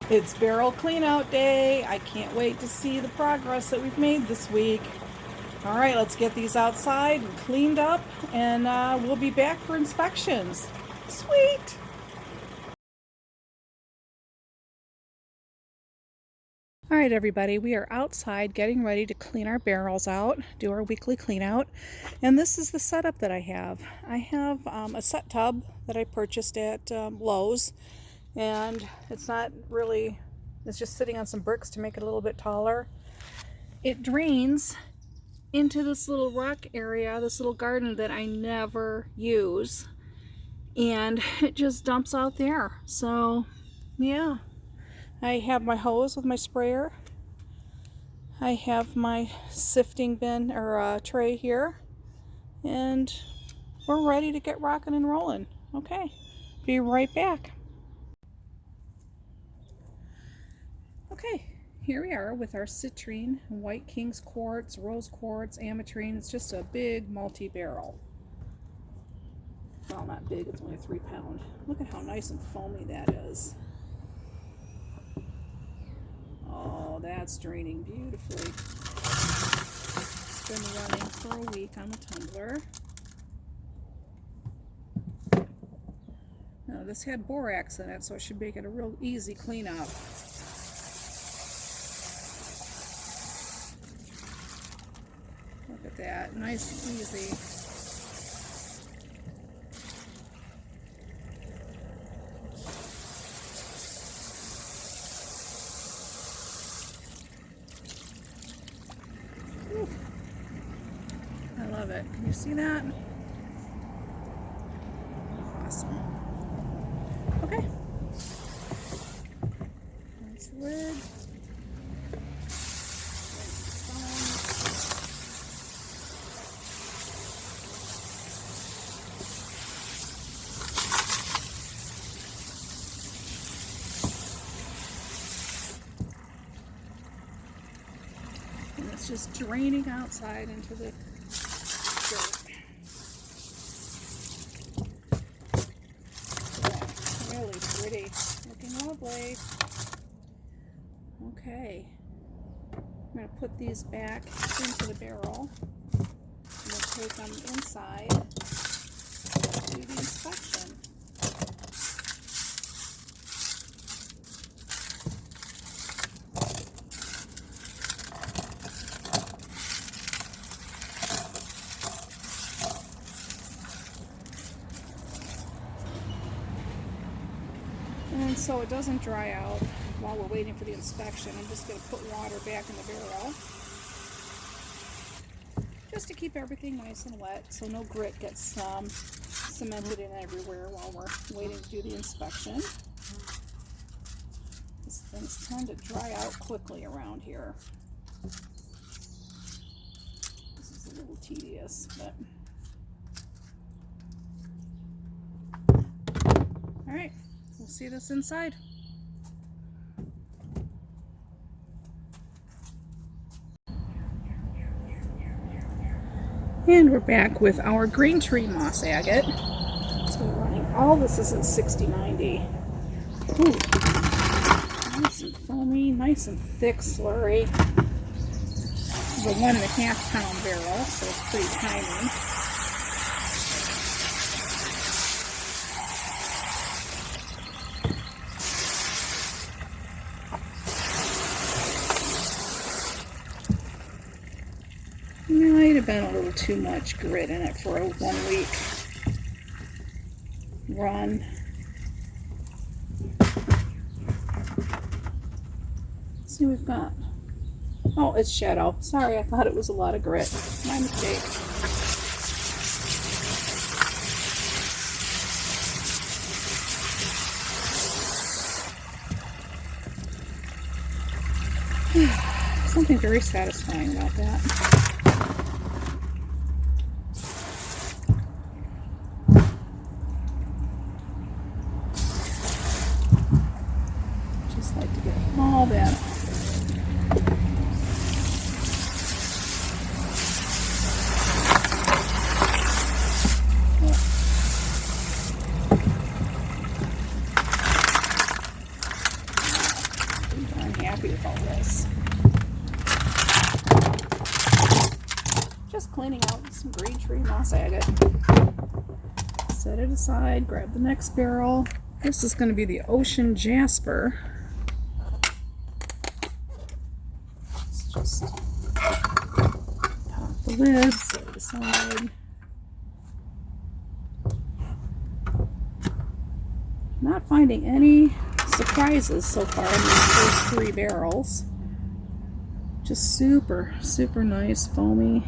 It's barrel clean out day. I can't wait to see the progress that we've made this week. All right, let's get these outside and cleaned up, and we'll be back for inspections. Sweet! All right, everybody, we are outside getting ready to clean our barrels out, do our weekly clean out, and this is the setup that I have. I have a set tub that I purchased at Lowe's, and it's not really, it's just sitting on some bricks to make it a little bit taller. It drains into this little rock area, this little garden that I never use, and it just dumps out there. So yeah, I have my hose with my sprayer. I have my sifting bin or tray here, and we're ready to get rocking and rolling. Okay, be right back. Okay, here we are with our Citrine, White King's Quartz, Rose Quartz, Ametrine. It's just a big multi-barrel. Well, not big, it's only a 3-pound. Look at how nice and foamy that is. Oh, that's draining beautifully. It's been running for a week on the tumbler. Now, this had borax in it, so it should make it a real easy cleanup. Look at that, nice and easy. I love it. Can you see that? Awesome. Okay. Nice lid. And it's just draining outside into the dirt. Really pretty. Looking lovely. Okay. I'm going to put these back into the barrel. And we'll take them inside to do the inspection. And so it doesn't dry out while we're waiting for the inspection, I'm just going to put water back in the barrel just to keep everything nice and wet so no grit gets cemented in everywhere while we're waiting to do the inspection. These things tend to dry out quickly around here. This is a little tedious, but all right. We'll see this inside. And we're back with our green tree moss agate. So we're running, all this is at 60-90. Ooh, nice and foamy, nice and thick slurry. It's a 1.5 pound barrel, so it's pretty tiny. Might have been a little too much grit in it for a 1 week run. Let's see what we've got. Oh, it's shadow. Sorry, I thought it was a lot of grit. My mistake. Something very satisfying about that. Just like to get all that off. happy with all this. Just cleaning out some green tree moss agate. Set it aside, grab the next barrel. This is going to be the Ocean Jasper. Let's just pop the lid, set it aside. Not finding any surprises so far in these first 3 barrels. Just super, super nice, foamy.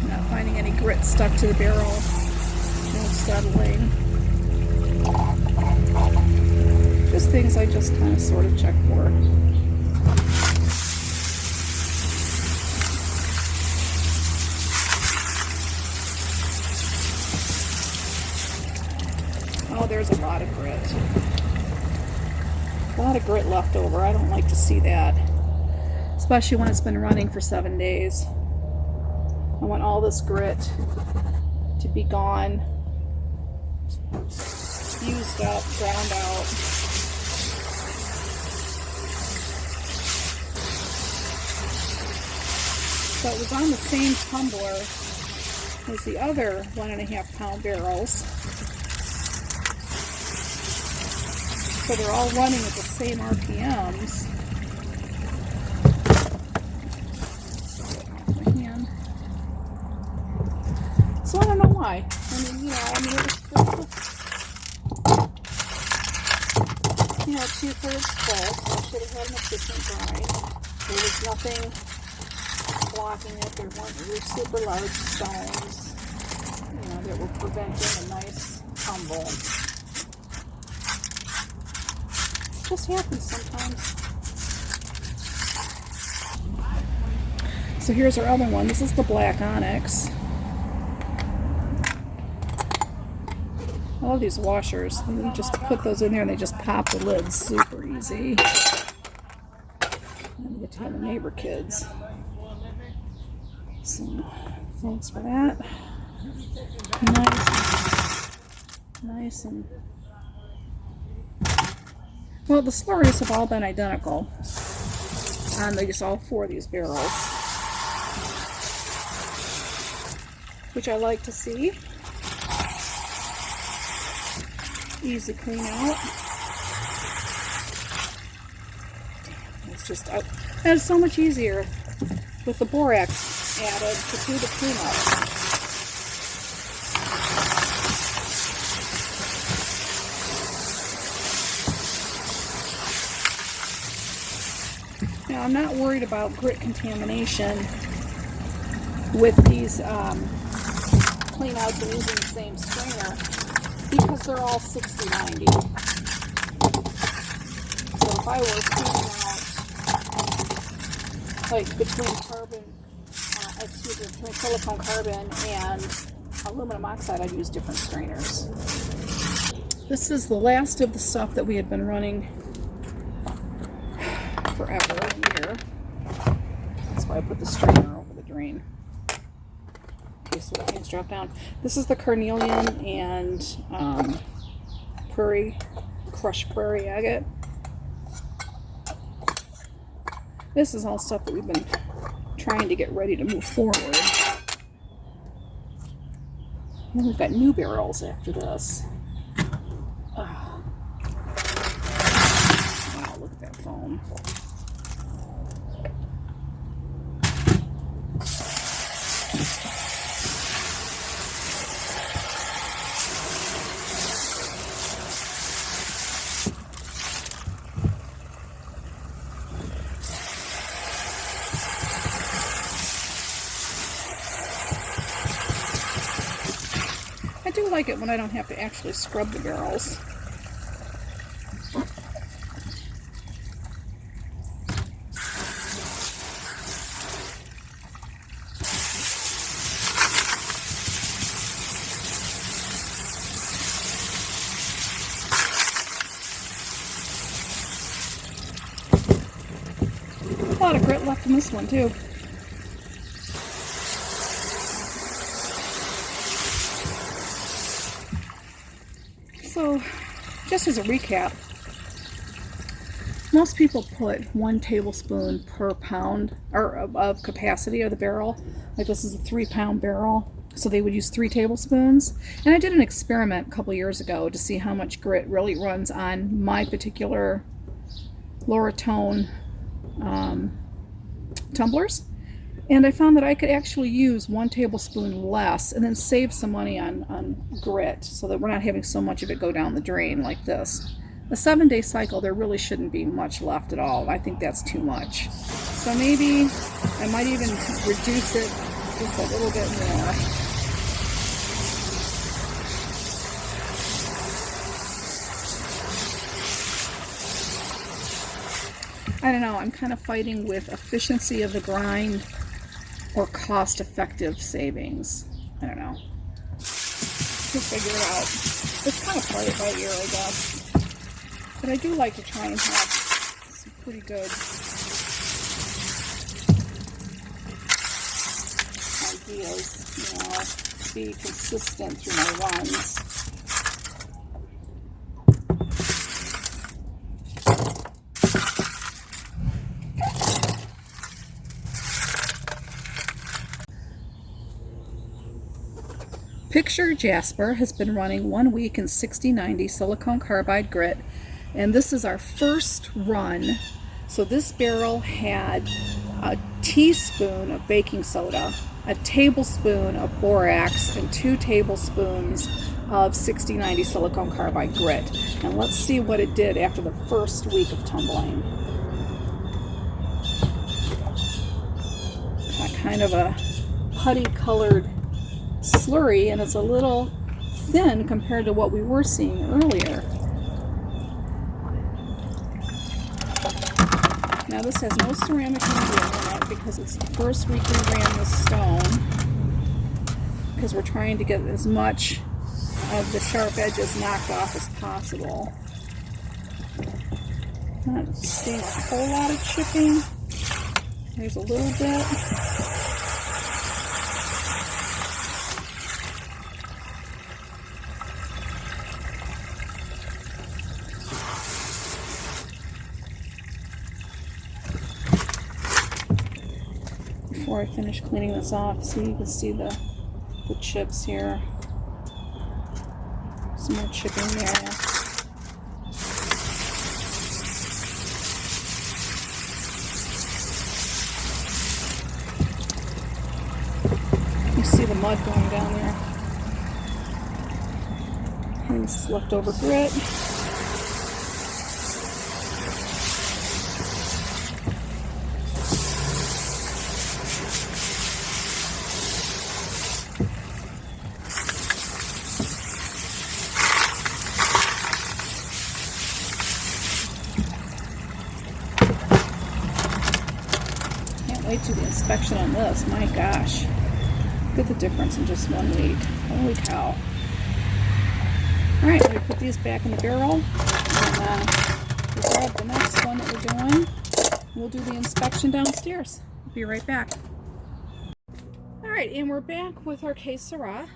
Not finding any grit stuck to the barrel. No settling. Just things I just kind of sort of check for. Oh, there's a lot of grit. A lot of grit left over. I don't like to see that. Especially when it's been running for 7 days. I want all this grit to be gone. Used up, ground out. So it was on the same tumbler as the other 1.5 pound barrels. So they're all running at the same RPMs. My hand. So I don't know why. I mean, you know, it was 2/3 full, so I should have had an efficient grind. There was nothing blocking it. There weren't really super large stones, that were preventing a nice tumble. It just happens sometimes. So here's our other one. This is the black Onyx. I love these washers. You just put those in there and they just pop the lids super easy. And we get to have the neighbor kids. So, thanks for that. Nice and... Well, the slurries have all been identical on all 4 of these barrels, which I like to see. Easy clean out. It's just, it's so much easier with the borax added to do the cleanup. Now I'm not worried about grit contamination with these cleanouts and using the same strainer, because they're all 60/90. So if I were cleaning out, like between silicone carbon and aluminum oxide, I'd use different strainers. This is the last of the stuff that we had been running forever, a year. That's why I put the strainer over the drain. So the things drop down. This is the Carnelian and Prairie, crushed Prairie agate. This is all stuff that we've been trying to get ready to move forward. And we've got new barrels after this. Oh. Wow, look at that foam. I do like it when I don't have to actually scrub the barrels. lot of grit left in this one too. So, just as a recap, most people put 1 tablespoon per pound or of capacity of the barrel. Like this is a 3-pound barrel, so they would use 3 tablespoons. And I did an experiment a couple years ago to see how much grit really runs on my particular lower tone tumblers. And I found that I could actually use 1 tablespoon less and then save some money on grit so that we're not having so much of it go down the drain like this. A 7-day cycle, there really shouldn't be much left at all. I think that's too much. So maybe I might even reduce it just a little bit more. I don't know, I'm kind of fighting with efficiency of the grind or cost-effective savings. I don't know. We'll figure it out. It's kind of play it by ear, I guess. But I do like to try and have some pretty good ideas, you know, be consistent through my runs. Picture Jasper has been running 1 week in 6090 silicone carbide grit, and this is our first run. So this barrel had a teaspoon of baking soda, a tablespoon of borax, and 2 tablespoons of 6090 silicone carbide grit. And let's see what it did after the first week of tumbling. Got kind of a putty colored slurry, and it's a little thin compared to what we were seeing earlier. Now this has no ceramic media in it because it's the first week we ran this stone, because we're trying to get as much of the sharp edges knocked off as possible. Not seeing a whole lot of chipping. There's a little bit. Before I finish cleaning this off, so you can see the chips here. Some more chipping there. You see the mud going down there. And this is leftover grit. Wait till the inspection on this. My gosh. Look at the difference in just 1 week. Holy cow. Alright, we put these back in the barrel. And we'll grab the next one that we're doing. We'll do the inspection downstairs. Be right back. Alright, and we're back with our Sera.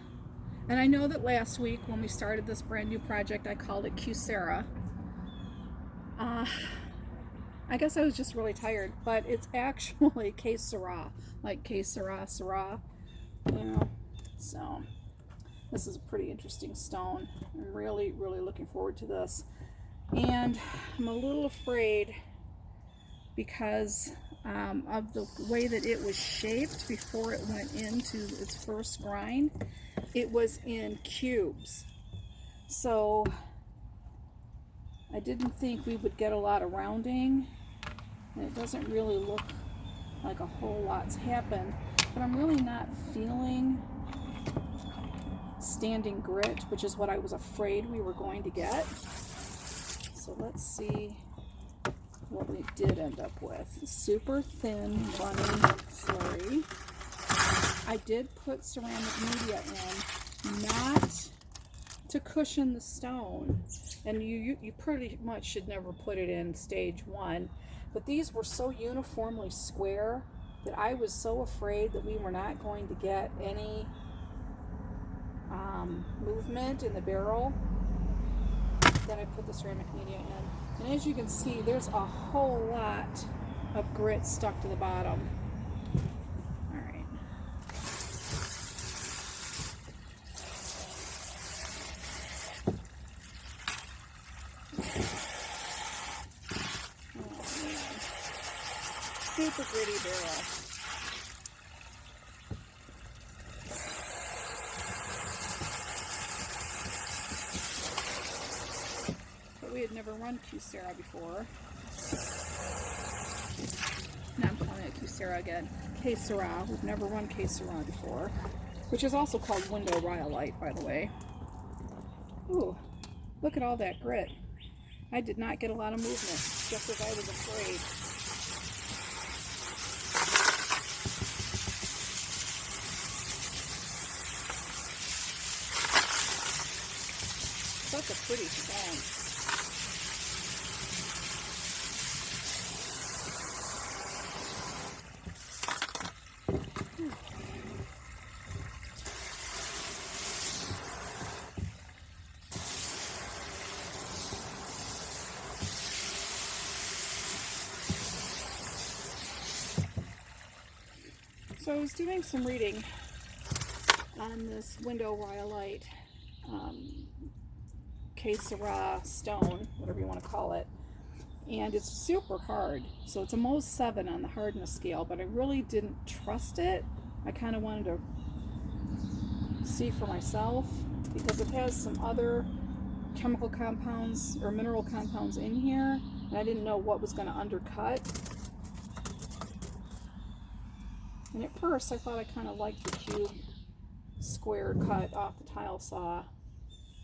And I know that last week when we started this brand new project, I called it Sera. I guess I was just really tired, but it's actually Sera, like Sera, you know. So this is a pretty interesting stone. I'm really, really looking forward to this. And I'm a little afraid because of the way that it was shaped before it went into its first grind. It was in cubes. So I didn't think we would get a lot of rounding, and it doesn't really look like a whole lot's happened, but I'm really not feeling standing grit, which is what I was afraid we were going to get. So let's see what we did end up with. Super thin running slurry. I did put ceramic media in, not to cushion the stone. And you pretty much should never put it in stage 1. But these were so uniformly square that I was so afraid that we were not going to get any movement in the barrel that I put the ceramic media in. And as you can see, there's a whole lot of grit stuck to the bottom. All right. Oh man. Super gritty barrel. We had never run Sera before. Now I'm calling it Sera again. Sera. We've never run Sera before, which is also called window Rhyolite, by the way. Ooh, look at all that grit. I did not get a lot of movement, just as I was afraid. Such a pretty stone. So I was doing some reading on this window Rhyolite Sera stone, whatever you want to call it, and it's super hard. So it's a MOHS 7 on the hardness scale, but I really didn't trust it. I kind of wanted to see for myself because it has some other chemical compounds or mineral compounds in here, and I didn't know what was going to undercut. And at first I thought I kind of liked the cube square cut off the tile saw.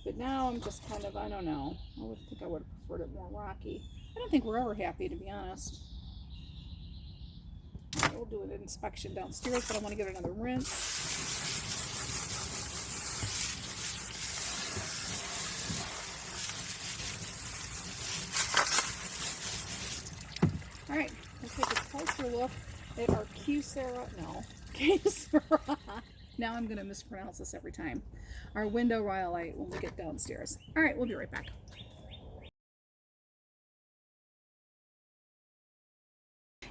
But now I'm just kind of, I don't know. I would think I would have preferred it more rocky. I don't think we're ever happy, to be honest. All right, we'll do an inspection downstairs, but I want to get another rinse. All right, let's take a closer look at our Sera. Now I'm going to mispronounce this every time. Our window Rhyolite when we get downstairs. All right, we'll be right back.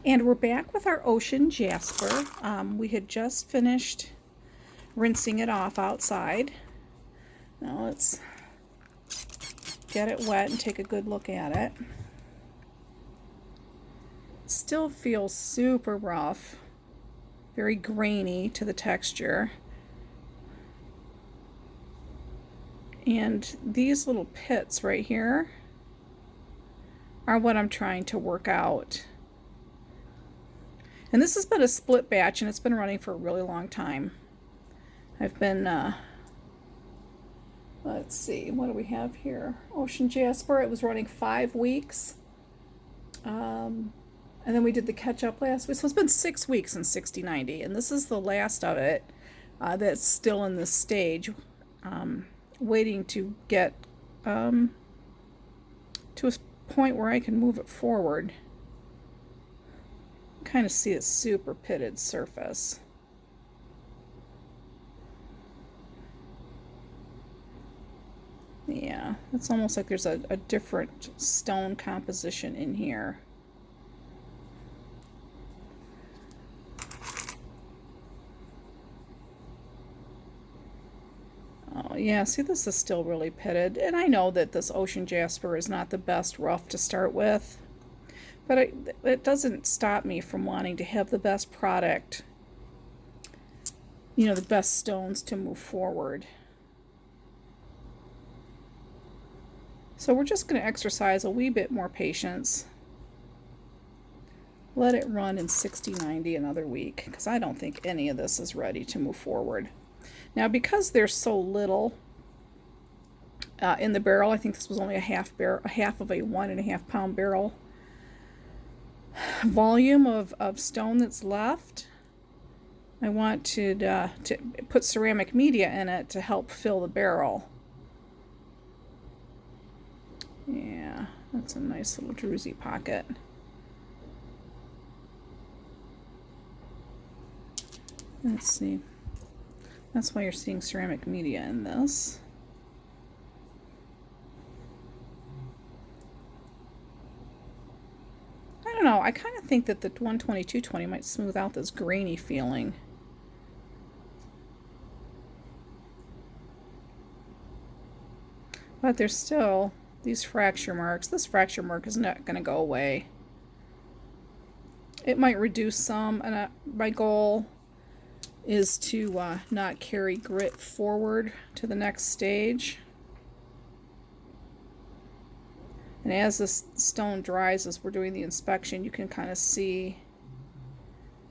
And we're back with our ocean Jasper. We had just finished rinsing it off outside. Now let's get it wet and take a good look at it. Still feels super rough, very grainy to the texture. And these little pits right here are what I'm trying to work out. And this has been a split batch, and it's been running for a really long time. I've been, let's see, what do we have here? Ocean Jasper, it was running 5 weeks. And then we did the catch-up last week. So it's been 6 weeks in 60/90, and this is the last of it that's still in this stage. Waiting to get to a point where I can move it forward. Kind of see its super pitted surface. Yeah, it's almost like there's a different stone composition in here. Oh yeah, see, this is still really pitted, and I know that this ocean Jasper is not the best rough to start with, but it doesn't stop me from wanting to have the best product, you know, the best stones to move forward. So we're just going to exercise a wee bit more patience. Let it run in 60/90 another week, because I don't think any of this is ready to move forward. Now, because there's so little in the barrel, I think this was only a half of a 1.5 pound barrel volume of stone that's left. I want to put ceramic media in it to help fill the barrel. Yeah, that's a nice little druzy pocket. Let's see. That's why you're seeing ceramic media in this. I don't know. I kind of think that the 12220 might smooth out this grainy feeling. But there's still these fracture marks. This fracture mark is not going to go away. It might reduce some, and my goal is to not carry grit forward to the next stage. And as this stone dries, as we're doing the inspection, you can kind of see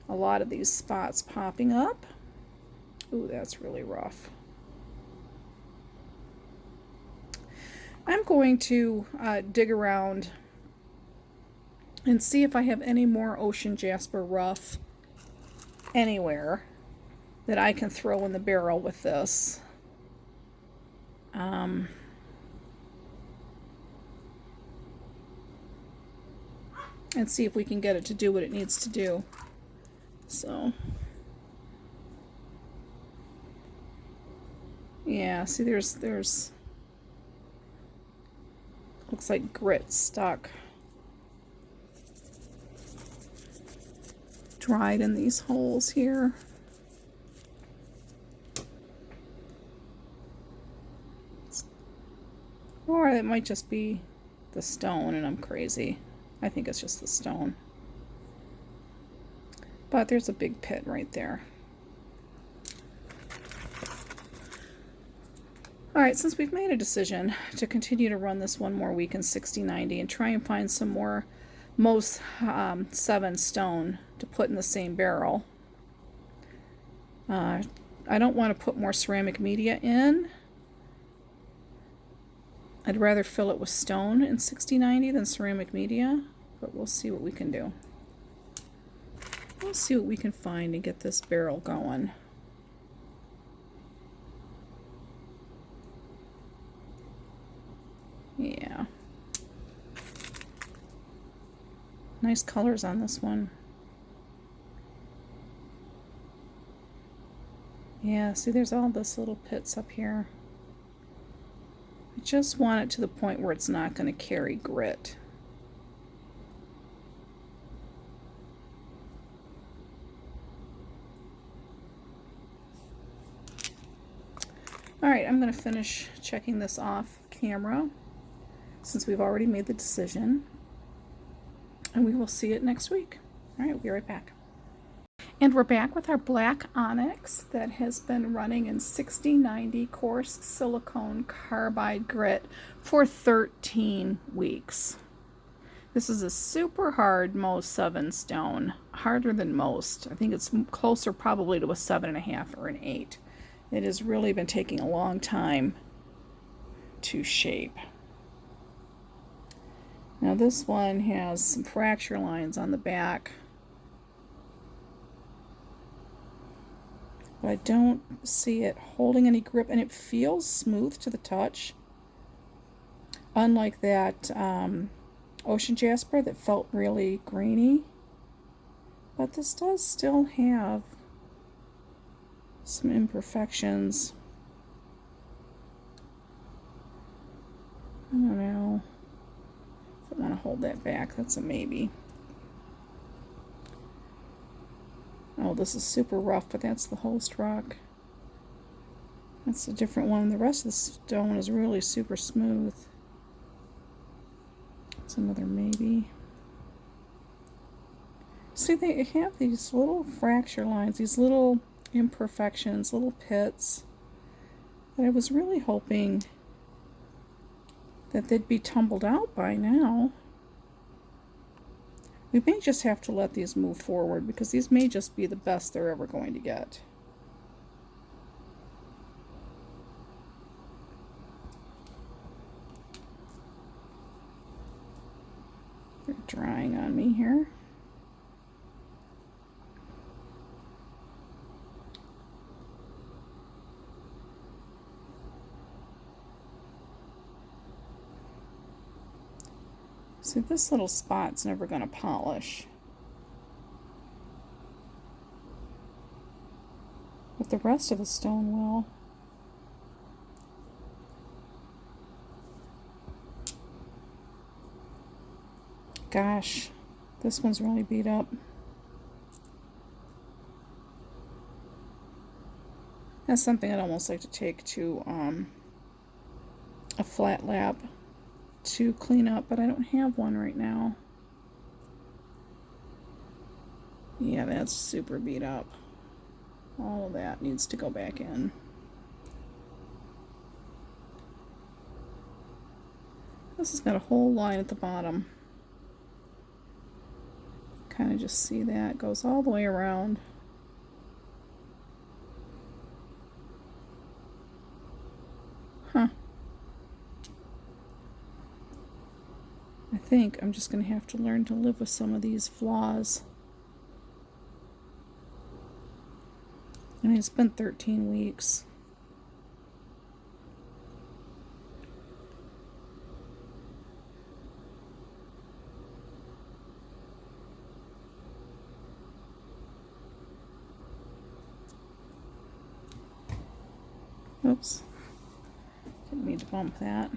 a lot of these spots popping up. Ooh, that's really rough. I'm going to dig around and see if I have any more ocean jasper rough anywhere that I can throw in the barrel with this. And see if we can get it to do what it needs to do. So, yeah, see there's looks like grit stuck. Dried in these holes here. Or it might just be the stone and I'm crazy. I think it's just the stone. But there's a big pit right there. Alright, since we've made a decision to continue to run this one more week in 6090 and try and find some more MOHS 7 stone to put in the same barrel, I don't want to put more ceramic media in. I'd rather fill it with stone in 6090 than ceramic media, but we'll see what we can do. We'll see what we can find and get this barrel going. Yeah. Nice colors on this one. Yeah, see there's all this little pits up here. I just want it to the point where it's not going to carry grit. Alright, I'm going to finish checking this off camera since we've already made the decision. And we will see it next week. Alright, we'll be right back. And we're back with our black onyx that has been running in 6090 coarse silicone carbide grit for 13 weeks. This is a super hard MOHS 7 stone, harder than most. I think it's closer probably to a 7.5 or an 8. It has really been taking a long time to shape. Now this one has some fracture lines on the back. But I don't see it holding any grip, and it feels smooth to the touch. Unlike that ocean jasper that felt really grainy. But this does still have some imperfections. I don't know if I want to hold that back. That's a maybe. Oh, this is super rough, but that's the host rock. That's a different one. The rest of the stone is really super smooth. It's another maybe. See, they have these little fracture lines, these little imperfections, little pits, that I was really hoping that they'd be tumbled out by now. We may just have to let these move forward because these may just be the best they're ever going to get. They're drying on me here. See, this little spot's never going to polish. But the rest of the stone will. Gosh, this one's really beat up. That's something I'd almost like to take to a flat lap to clean up, but I don't have one right now. Yeah, that's super beat up. All of that needs to go back in. This has got a whole line at the bottom. Kind of just see that. It goes all the way around. Huh. I think I'm just going to have to learn to live with some of these flaws. I mean, it's been 13 weeks. Oops. Didn't mean to bump that.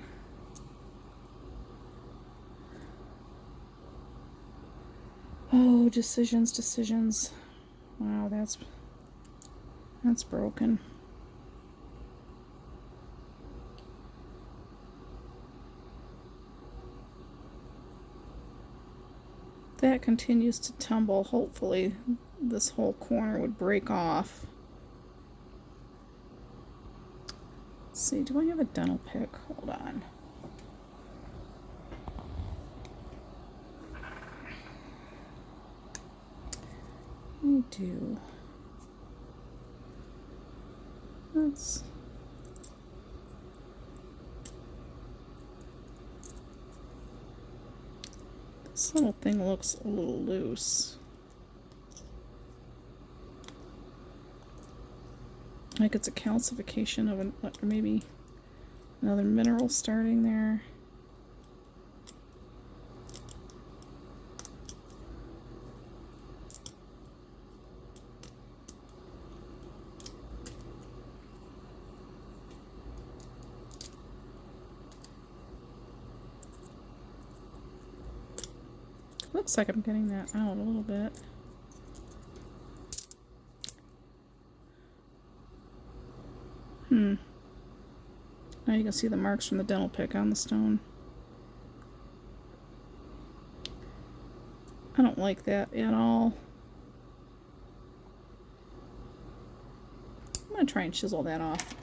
Oh, decisions. Wow, that's broken. That continues to tumble. Hopefully this whole corner would break off. Let's see, do I have a dental pick? Hold on. I do. This little thing looks a little loose. Like it's a calcification of or maybe another mineral starting there. Looks like I'm getting that out a little bit. Now you can see the marks from the dental pick on the stone. I don't like that at all. I'm going to try and chisel that off.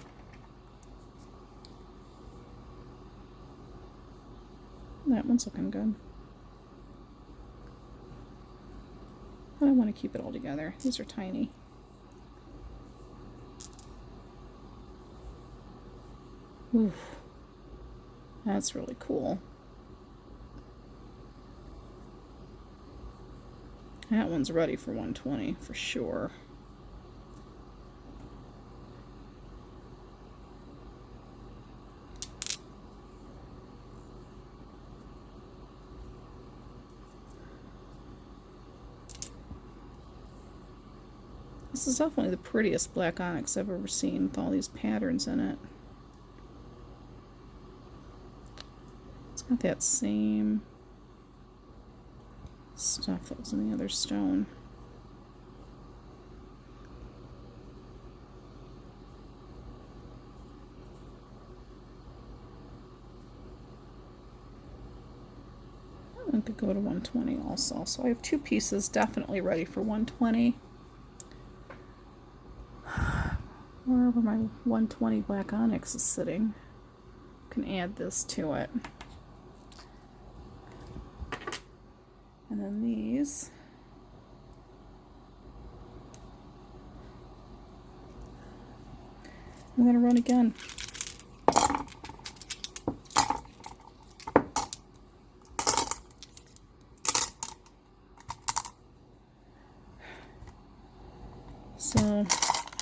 That one's looking good. But I want to keep it all together. These are tiny. Oof. That's really cool. That one's ready for 120 for sure. This is definitely the prettiest black onyx I've ever seen with all these patterns in it. It's got that same stuff that was in the other stone. I could go to 120 also. So I have two pieces definitely ready for 120. Wherever my 120 black onyx is sitting, I can add this to it. And then these. I'm going to run again. So,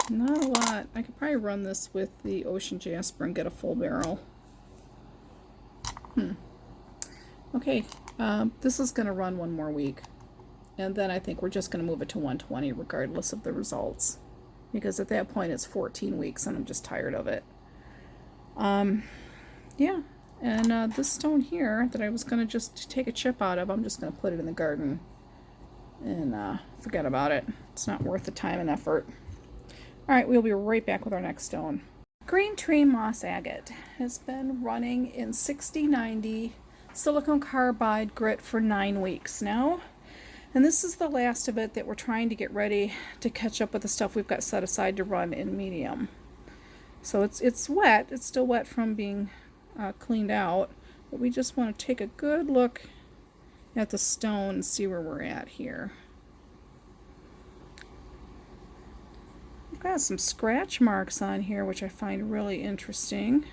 not a lot. I could probably run this with the Ocean Jasper and get a full barrel. Okay, This is going to run one more week. And then I think we're just going to move it to 120 regardless of the results. Because at that point it's 14 weeks and I'm just tired of it. Yeah. And this stone here that I was going to just take a chip out of, I'm just going to put it in the garden. And forget about it. It's not worth the time and effort. Alright, we'll be right back with our next stone. Green Tree Moss Agate has been running in 6090 silicone carbide grit for 9 weeks now. And this is the last of it that we're trying to get ready to catch up with the stuff we've got set aside to run in medium. So it's wet. It's still wet from being cleaned out. But we just want to take a good look at the stone and see where we're at here. I've got some scratch marks on here, which I find really interesting.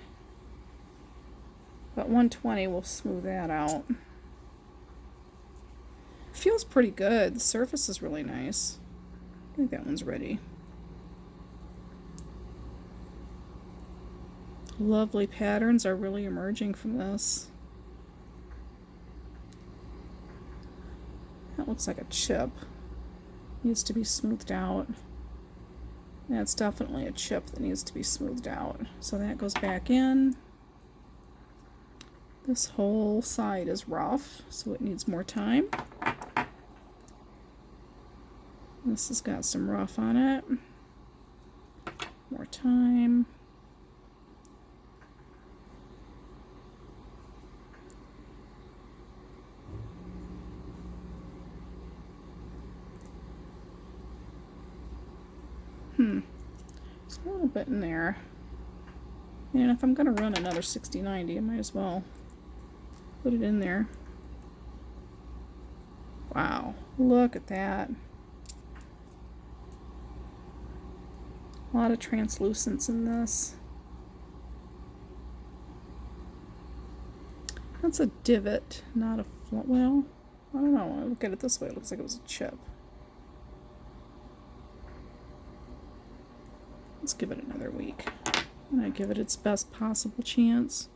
But 120 will smooth that out. Feels pretty good. The surface is really nice. I think that one's ready. Lovely patterns are really emerging from this. That looks like a chip. Needs to be smoothed out. That's definitely a chip that needs to be smoothed out. So that goes back in. This whole side is rough, so it needs more time. This has got some rough on it. More time. There's a little bit in there. And if I'm going to run another 6090, I might as well put it in there. Wow, look at that. A lot of translucence in this. That's a divot, not a well, I don't know. When I look at it this way, it looks like it was a chip. Let's give it another week. And I give it its best possible chance.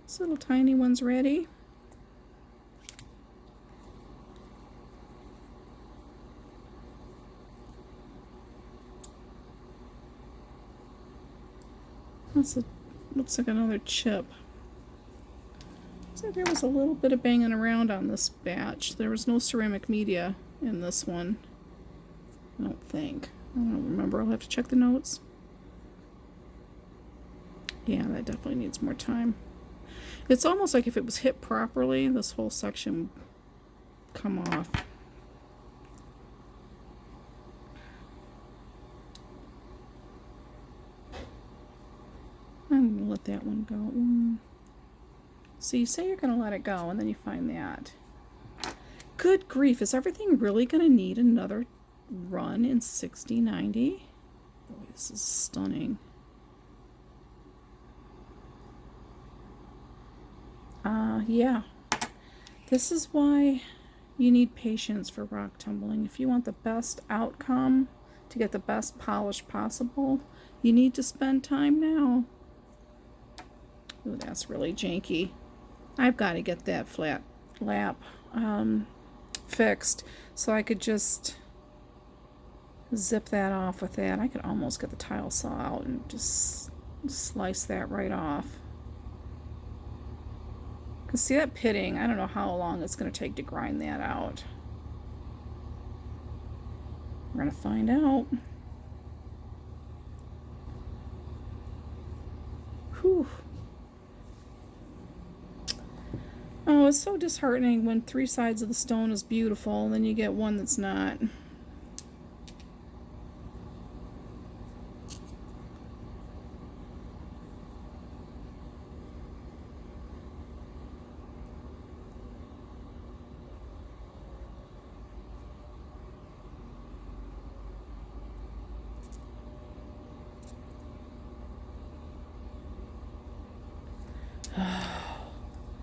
This little tiny one's ready. Looks like another chip. So there was a little bit of banging around on this batch. There was no ceramic media in this one. I don't think. I don't remember. I'll have to check the notes. Yeah, that definitely needs more time. It's almost like if it was hit properly, this whole section would come off. I'm going to let that one go. So you say you're going to let it go, and then you find that. Good grief, is everything really going to need another run in 6090? Boy, this is stunning. Yeah. This is why you need patience for rock tumbling. If you want the best outcome, to get the best polish possible, you need to spend time now. Ooh, that's really janky. I've got to get that flat lap fixed so I could just zip that off with that. I could almost get the tile saw out and just slice that right off. Because see that pitting, I don't know how long it's going to take to grind that out. We're going to find out. Whew. Oh, it's so disheartening when 3 sides of the stone is beautiful, and then you get one that's not.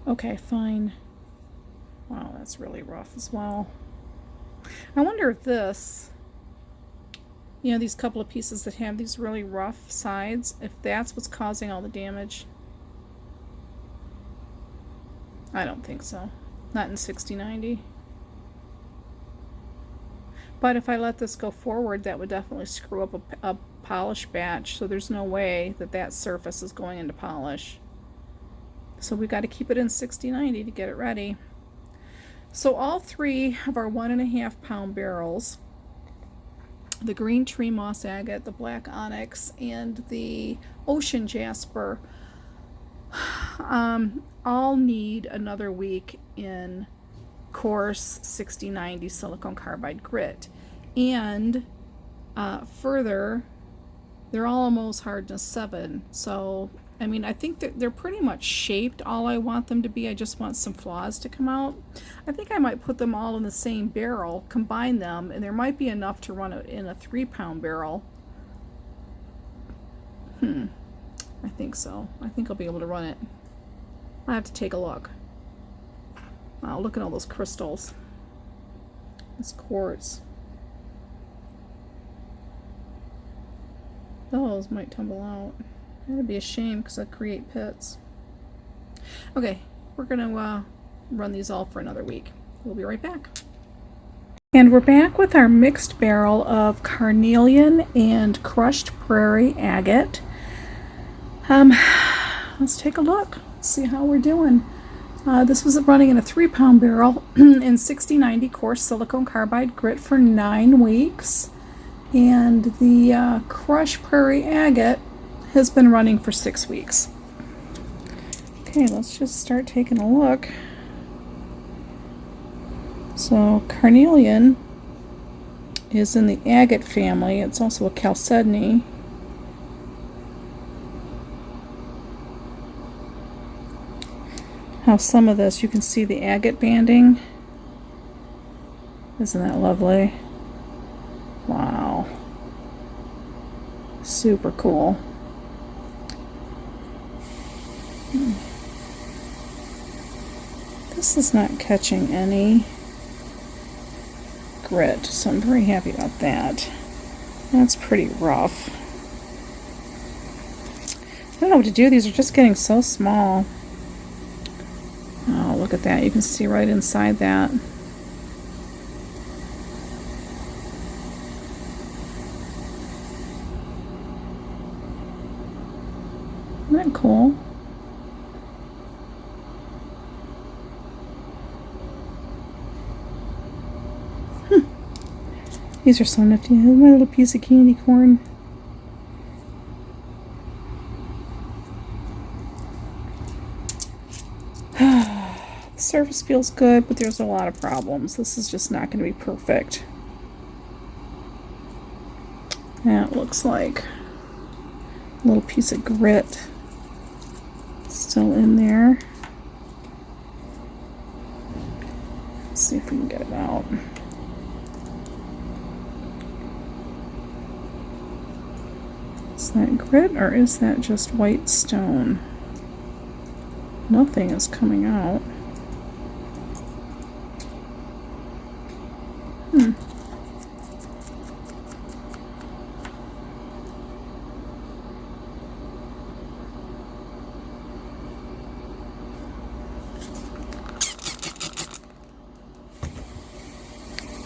Okay, fine. Wow, that's really rough as well. I wonder if this, you know, these couple of pieces that have these really rough sides, if that's what's causing all the damage. I don't think so. Not in 6090. But if I let this go forward, that would definitely screw up a polish batch, so there's no way that that surface is going into polish. So we got to keep it in 6090 to get it ready. So all three of our 1.5 pound barrels, the green tree moss agate, the black onyx, and the ocean jasper, all need another week in Coarse 6090 silicone carbide grit. And further, they're all MOHS Hardness 7. So, I mean, I think that they're pretty much shaped all I want them to be. I just want some flaws to come out. I think I might put them all in the same barrel, combine them, and there might be enough to run it in a 3 pound barrel. I think so. I think I'll be able to run it. I have to take a look. Wow, look at all those crystals. This quartz. Those might tumble out. That'd be a shame because I'd create pits. Okay, we're gonna run these all for another week. We'll be right back. And we're back with our mixed barrel of Carnelian and crushed Prairie agate. Let's take a look, see how we're doing. This was running in a 3 pound barrel in 6090 coarse silicone carbide grit for 9 weeks. And the crushed Prairie agate has been running for 6 weeks. Okay, let's just start taking a look. So Carnelian is in the agate family. It's also a chalcedony. How some of this, you can see the agate banding. Isn't that lovely? Wow. Super cool. This is not catching any grit, so I'm very happy about that. That's pretty rough. I don't know what to do. These are just getting so small. Oh, look at that. You can see right inside that. Isn't that cool? These are so nifty. My little piece of candy corn. The surface feels good, but there's a lot of problems. This is just not going to be perfect. That looks like a little piece of grit still in there. Let's see if we can get it out. Is that grit or is that just white stone? Nothing is coming out.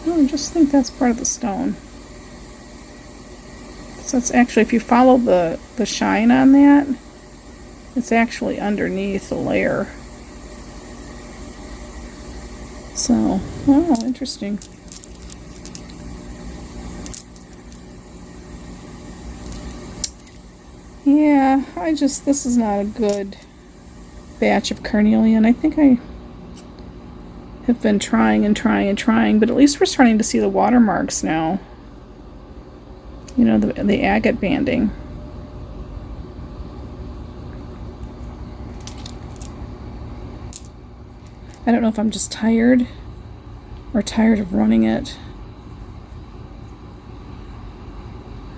I just think that's part of the stone. So it's actually, if you follow the shine on that, it's actually underneath the layer. So, oh, interesting. Yeah, this is not a good batch of Carnelian. I think I have been trying and trying and trying, but at least we're starting to see the watermarks now. You know, the agate banding. I don't know if I'm just tired or tired of running it.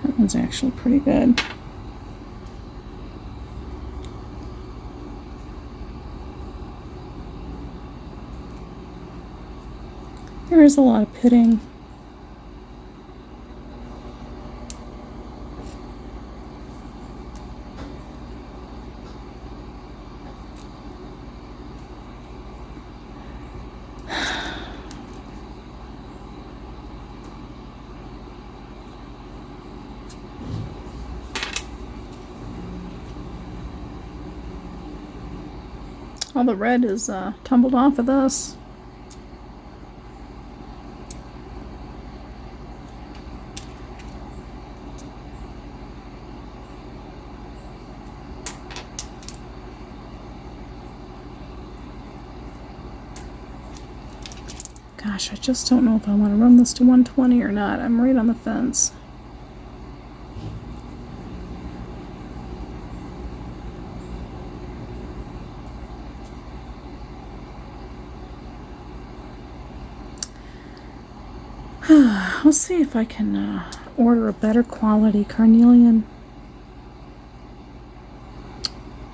That one's actually pretty good. There is a lot of pitting. All the red is tumbled off of this. Gosh, I just don't know if I want to run this to 120 or not. I'm right on the fence. I'll see if I can order a better quality Carnelian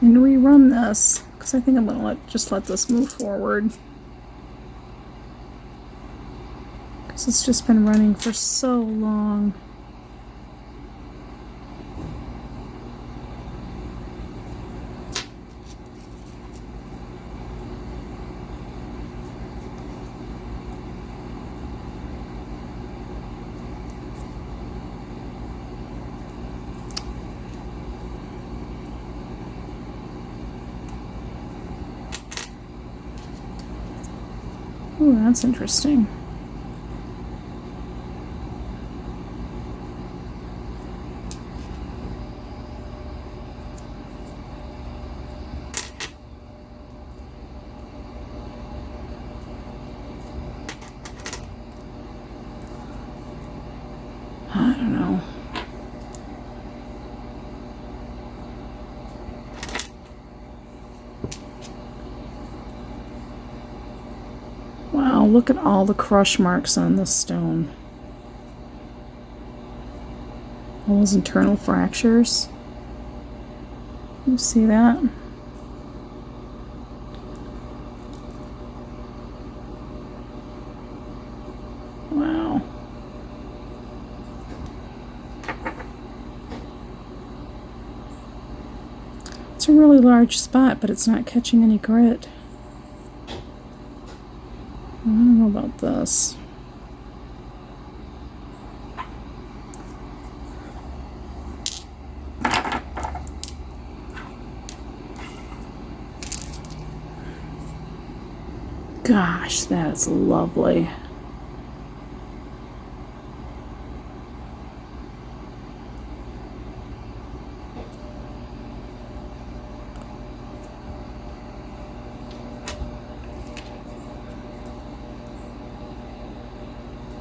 and rerun this, because I think I'm going to just let this move forward. Because it's just been running for so long. Ooh, that's interesting. I don't know. Wow, look at all the crush marks on this stone. All those internal fractures. You see that? Wow. It's a really large spot, but it's not catching any grit. I don't know about this. Gosh, that's lovely.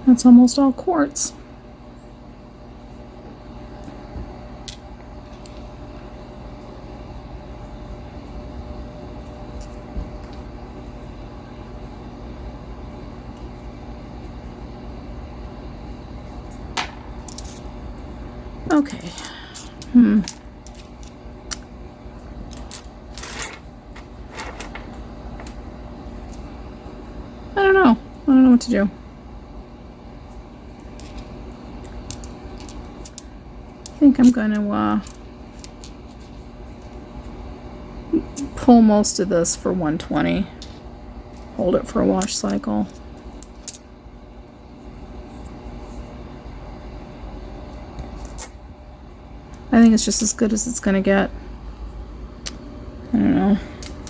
That's almost all quartz. Okay. I don't know. I don't know what to do. I think I'm going to pull most of this for 120. Hold it for a wash cycle. I think it's just as good as it's going to get. I don't know.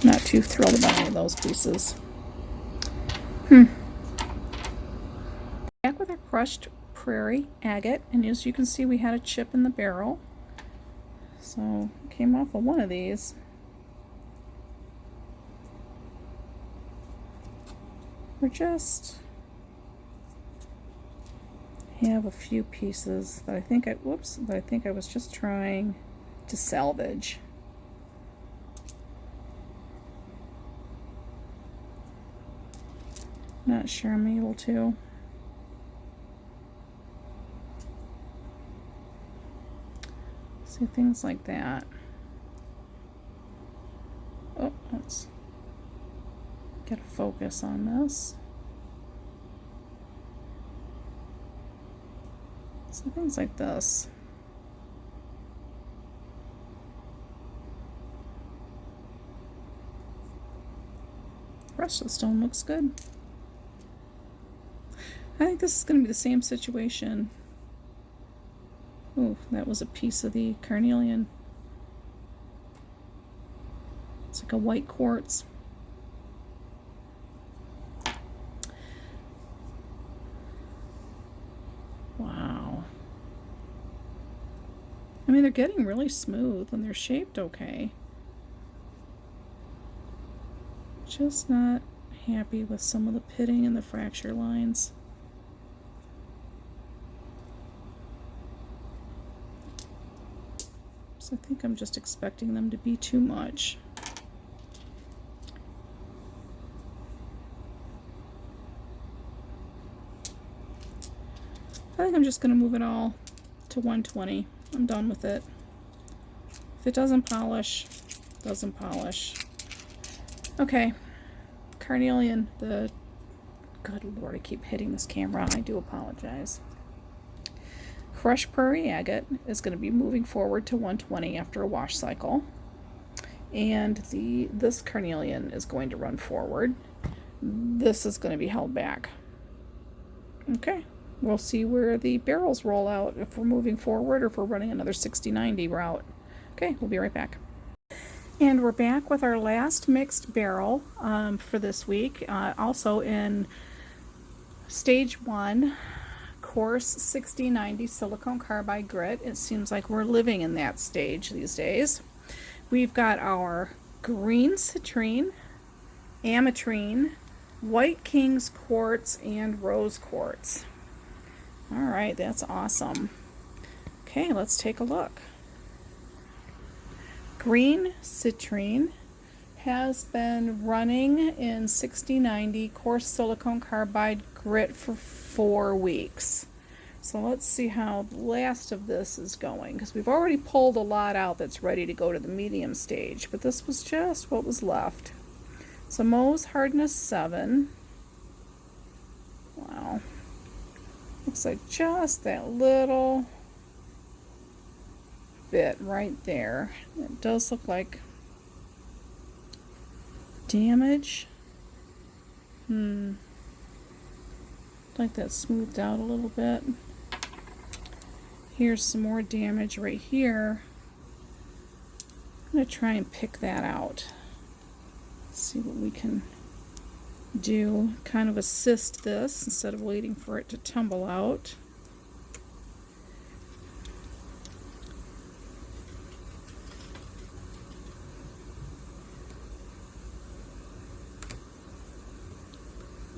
Not too thrilled about any of those pieces. Back with our crushed Prairie agate, and as you can see, we had a chip in the barrel. So it came off of one of these. We're just have a few pieces that I think I was just trying to salvage. Not sure I'm able to. See, things like that. Oh, let's get a focus on this. So things like this. The rest of the stone looks good. I think this is going to be the same situation. Oh, that was a piece of the Carnelian. It's like a white quartz. I mean, they're getting really smooth and they're shaped okay. Just not happy with some of the pitting and the fracture lines. So I think I'm just expecting them to be too much. I think I'm just going to move it all to 120. I'm done with it. If it doesn't polish, it doesn't polish. Okay, Carnelian, the... Good Lord, I keep hitting this camera. I do apologize. Crushed Prairie Agate is going to be moving forward to 120 after a wash cycle. And this Carnelian is going to run forward. This is going to be held back. Okay. We'll see where the barrels roll out, if we're moving forward or if we're running another 60-90 route. Okay, we'll be right back. And we're back with our last mixed barrel for this week. Also in stage 1, Coarse 60-90 silicone carbide grit. It seems like we're living in that stage these days. We've got our green Citrine, Ametrine, White King's Quartz, and Rose Quartz. Alright, that's awesome. Okay, let's take a look. Green Citrine has been running in 60-90 coarse silicone carbide grit for 4 weeks. So let's see how the last of this is going, because we've already pulled a lot out that's ready to go to the medium stage, but this was just what was left. So MOHS Hardness 7. Wow. Looks like just that little bit right there. It does look like damage. Like that smoothed out a little bit. Here's some more damage right here. I'm going to try and pick that out. See what we can do. Kind of assist this instead of waiting for it to tumble out.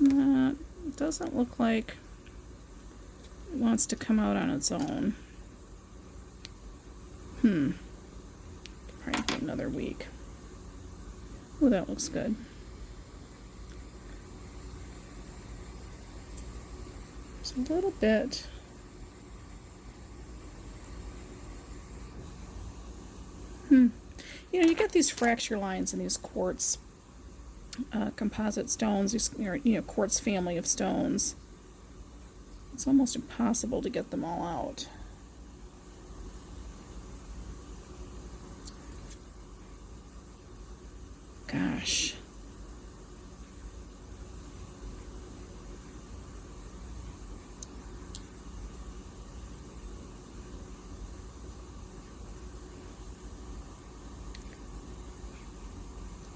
It doesn't look like it wants to come out on its own. Probably do another week. Oh, that looks good. Just a little bit. You know, you get these fracture lines in these quartz composite stones, these, you know, quartz family of stones. It's almost impossible to get them all out. Gosh.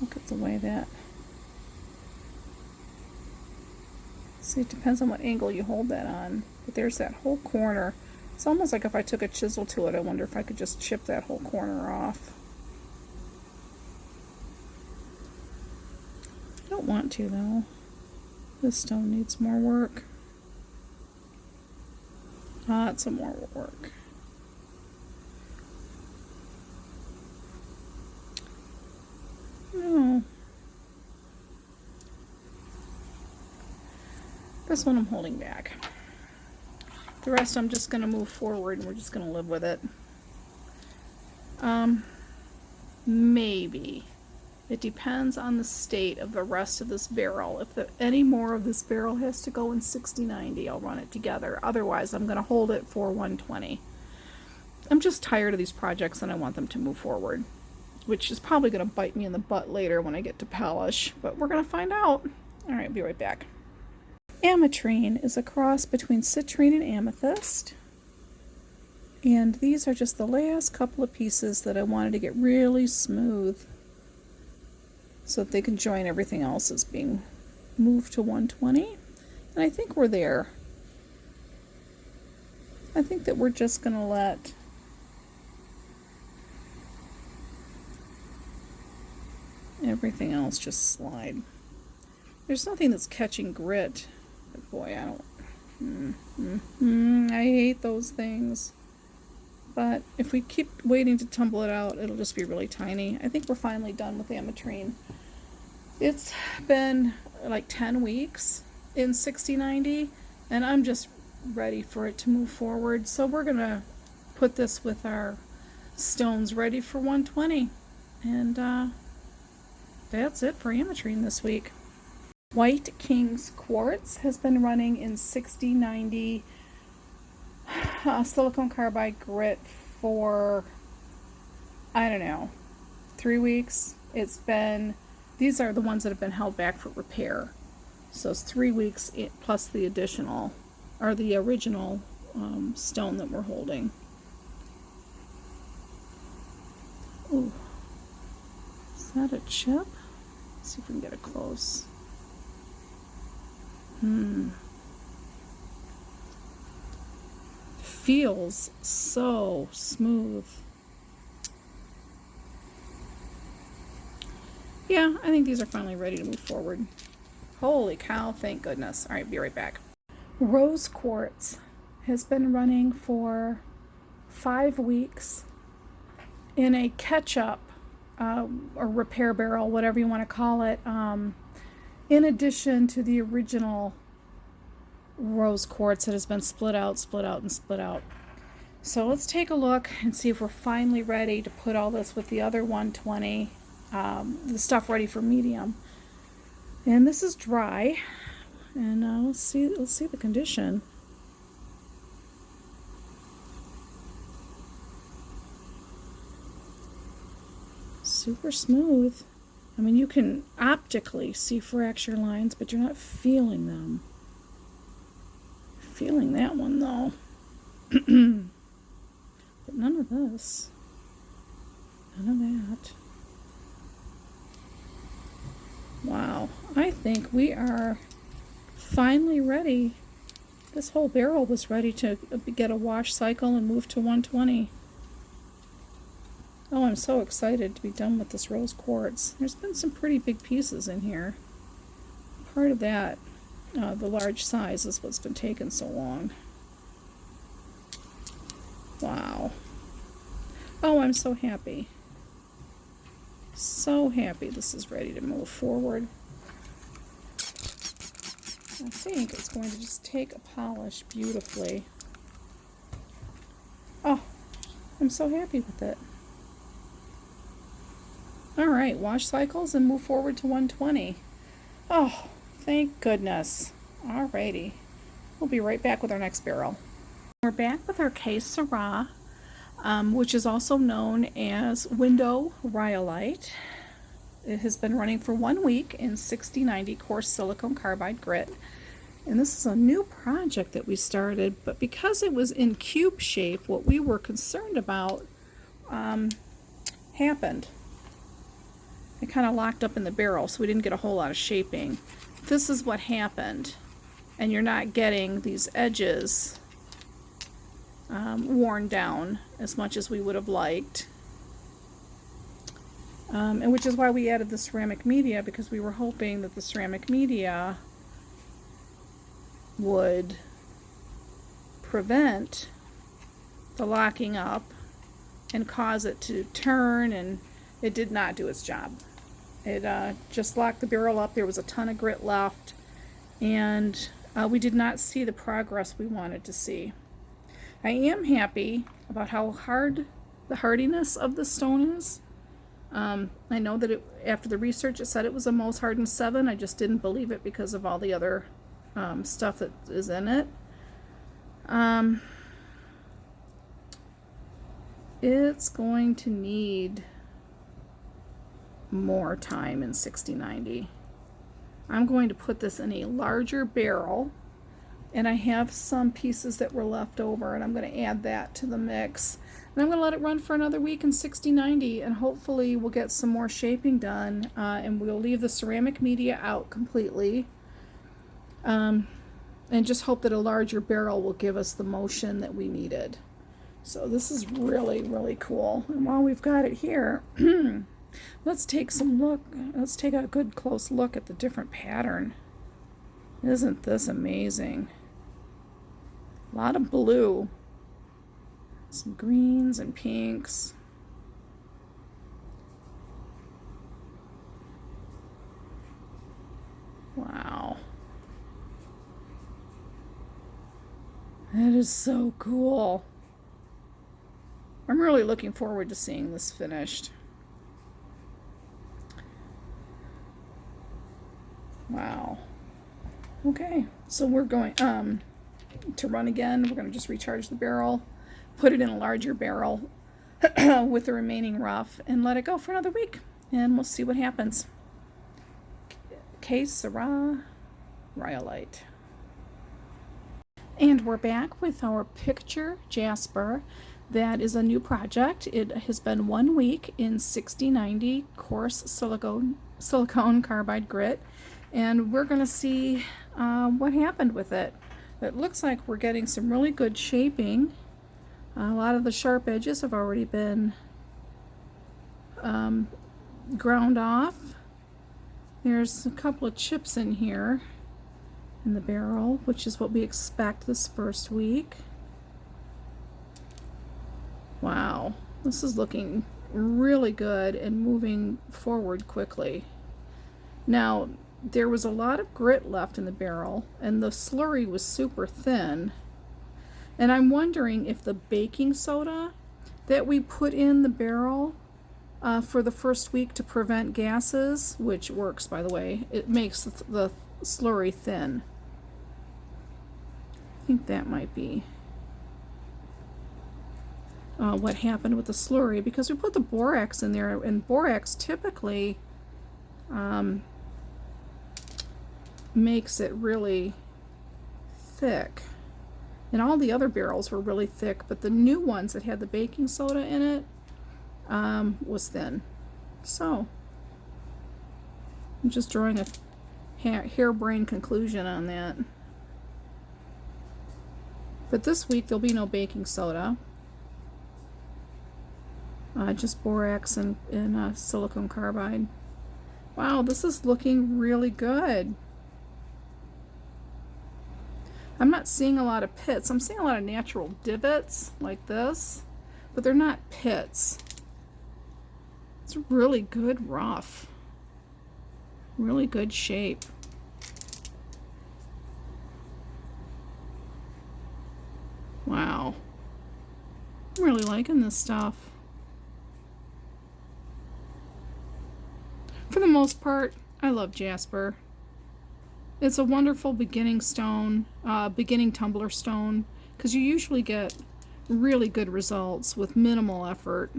Look at the way that... See, it depends on what angle you hold that on. But there's that whole corner. It's almost like if I took a chisel to it, I wonder if I could just chip that whole corner off. I don't want to, though. This stone needs more work. Lots of more work. No. This one I'm holding back. The rest I'm just going to move forward and we're just going to live with it. Maybe. It depends on the state of the rest of this barrel. If any more of this barrel has to go in 60-90, I'll run it together. Otherwise, I'm going to hold it for 120. I'm just tired of these projects and I want them to move forward, which is probably going to bite me in the butt later when I get to polish, but we're going to find out. All right, be right back. Ametrine is a cross between citrine and amethyst. And these are just the last couple of pieces that I wanted to get really smooth so that they can join everything else that's being moved to 120. And I think we're there. I think that we're just going to let everything else just slide. There's nothing that's catching grit. But boy, I don't... I hate those things. But if we keep waiting to tumble it out, it'll just be really tiny. I think we're finally done with Ametrine. It's been like 10 weeks in 6090, and I'm just ready for it to move forward. So we're going to put this with our stones ready for 120. And that's it for Ametrine this week. White King's Quartz has been running in 6090 silicone carbide grit for, I don't know, 3 weeks. It's been, these are the ones that have been held back for repair. So it's 3 weeks plus the additional, or the original stone that we're holding. Ooh, is that a chip? Let's see if we can get it close. Feels so smooth. Yeah, I think these are finally ready to move forward. Holy cow, thank goodness. All right, be right back. Rose Quartz has been running for 5 weeks in a catch-up or repair barrel, whatever you want to call it, in addition to the original rose quartz that has been split out, and split out. So let's take a look and see if we're finally ready to put all this with the other 120, the stuff ready for medium. And this is dry, and let's see the condition. Super smooth. I mean, you can optically see fracture lines, but you're not feeling them. Feeling that one though. But none of this. None of that. Wow. I think we are finally ready. This whole barrel was ready to get a wash cycle and move to 120. Oh, I'm so excited to be done with this rose quartz. There's been some pretty big pieces in here. Part of that, the large size, is what's been taking so long. Wow. Oh, I'm so happy. So happy this is ready to move forward. I think it's going to just take a polish beautifully. Oh, I'm so happy with it. Alright, wash cycles and move forward to 120. Oh, thank goodness. Alrighty. We'll be right back with our next barrel. We're back with our Sera, which is also known as Window Rhyolite. It has been running for 1 week in 6090 coarse silicone carbide grit. And this is a new project that we started, but because it was in cube shape, what we were concerned about happened. It kind of locked up in the barrel, so we didn't get a whole lot of shaping. This is what happened, and you're not getting these edges worn down as much as we would have liked. And which is why we added the ceramic media, because we were hoping that the ceramic media would prevent the locking up and cause it to turn, and it did not do its job. It just locked the barrel up. There was a ton of grit left, and we did not see the progress we wanted to see. I am happy about how hard the hardiness of the stone is. I know that after the research it said it was a MOHS hardened 7. I just didn't believe it because of all the other stuff that is in it. It's going to need more time in 6090. I'm going to put this in a larger barrel, and I have some pieces that were left over, and I'm going to add that to the mix. And I'm going to let it run for another week in 6090, and hopefully we'll get some more shaping done, and we'll leave the ceramic media out completely, and just hope that a larger barrel will give us the motion that we needed. So this is really, really cool. And while we've got it here, Let's take a good close look at the different pattern. Isn't this amazing? A lot of blue. Some greens and pinks. Wow. That is so cool. I'm really looking forward to seeing this finished. Wow. Okay, so we're going to run again. We're going to just recharge the barrel, put it in a larger barrel with the remaining rough, and let it go for another week, and we'll see what happens. Okay, Sera, Rhyolite. And we're back with our picture Jasper. That is a new project. It has been 1 week in 6090 coarse silicone carbide grit, and we're going to see what happened with it. It looks like we're getting some really good shaping. A lot of the sharp edges have already been ground off. There's a couple of chips in here in the barrel, which is what we expect this first week. Wow, this is looking really good and moving forward quickly. Now, there was a lot of grit left in the barrel, and the slurry was super thin. And I'm wondering if the baking soda that we put in the barrel for the first week to prevent gases, which works, by the way, it makes the slurry thin. I think that might be what happened with the slurry, because we put the borax in there, and borax typically makes it really thick. And all the other barrels were really thick, but the new ones that had the baking soda in it was thin. So I'm just drawing a harebrained conclusion on that. But this week there'll be no baking soda, just borax and silicone carbide. Wow, this is looking really good. I'm not seeing a lot of pits. I'm seeing a lot of natural divots like this, but they're not pits. It's really good rough. Really good shape. Wow. I'm really liking this stuff. For the most part, I love Jasper. It's a wonderful beginning stone, beginning tumbler stone, because you usually get really good results with minimal effort.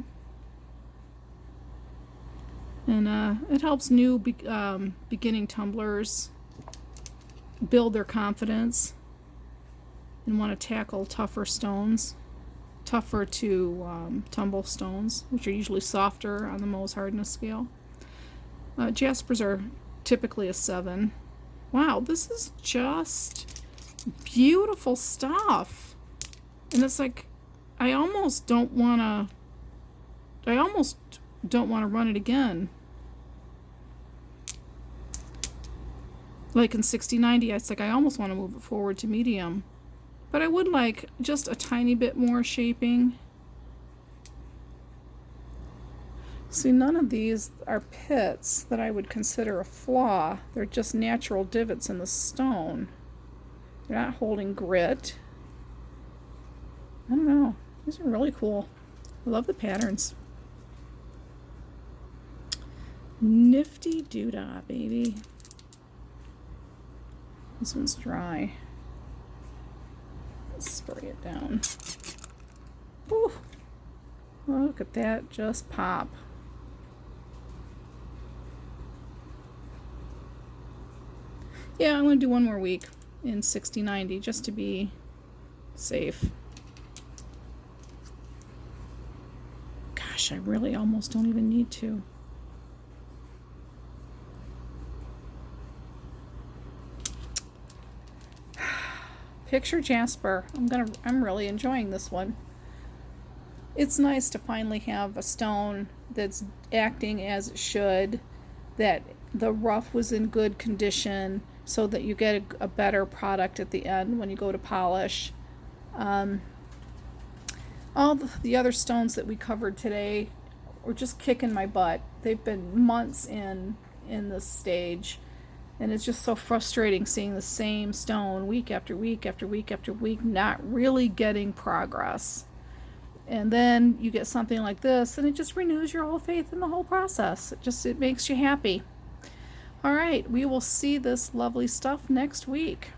And it helps new beginning tumblers build their confidence and want to tackle tougher stones, tougher to tumble stones, which are usually softer on the MOHS hardness scale. Jaspers are typically a 7. Wow, this is just beautiful stuff. And it's like, I almost don't want to run it again. Like in 6090, it's like I almost want to move it forward to medium. But I would like just a tiny bit more shaping. See, none of these are pits that I would consider a flaw. They're just natural divots in the stone. They're not holding grit. I don't know. These are really cool. I love the patterns. Nifty doodah, baby. This one's dry. Let's spray it down. Ooh. Look at that just pop. Yeah, I'm going to do one more week in 6090 just to be safe. Gosh, I really almost don't even need to. Picture Jasper. I'm really enjoying this one. It's nice to finally have a stone that's acting as it should, that the rough was in good condition, so that you get a better product at the end when you go to polish. All the other stones that we covered today were just kicking my butt. They've been months in this stage, and it's just so frustrating seeing the same stone week after week after week after week, not really getting progress. And then you get something like this, and it just renews your whole faith in the whole process. It makes you happy. All right, we will see this lovely stuff next week.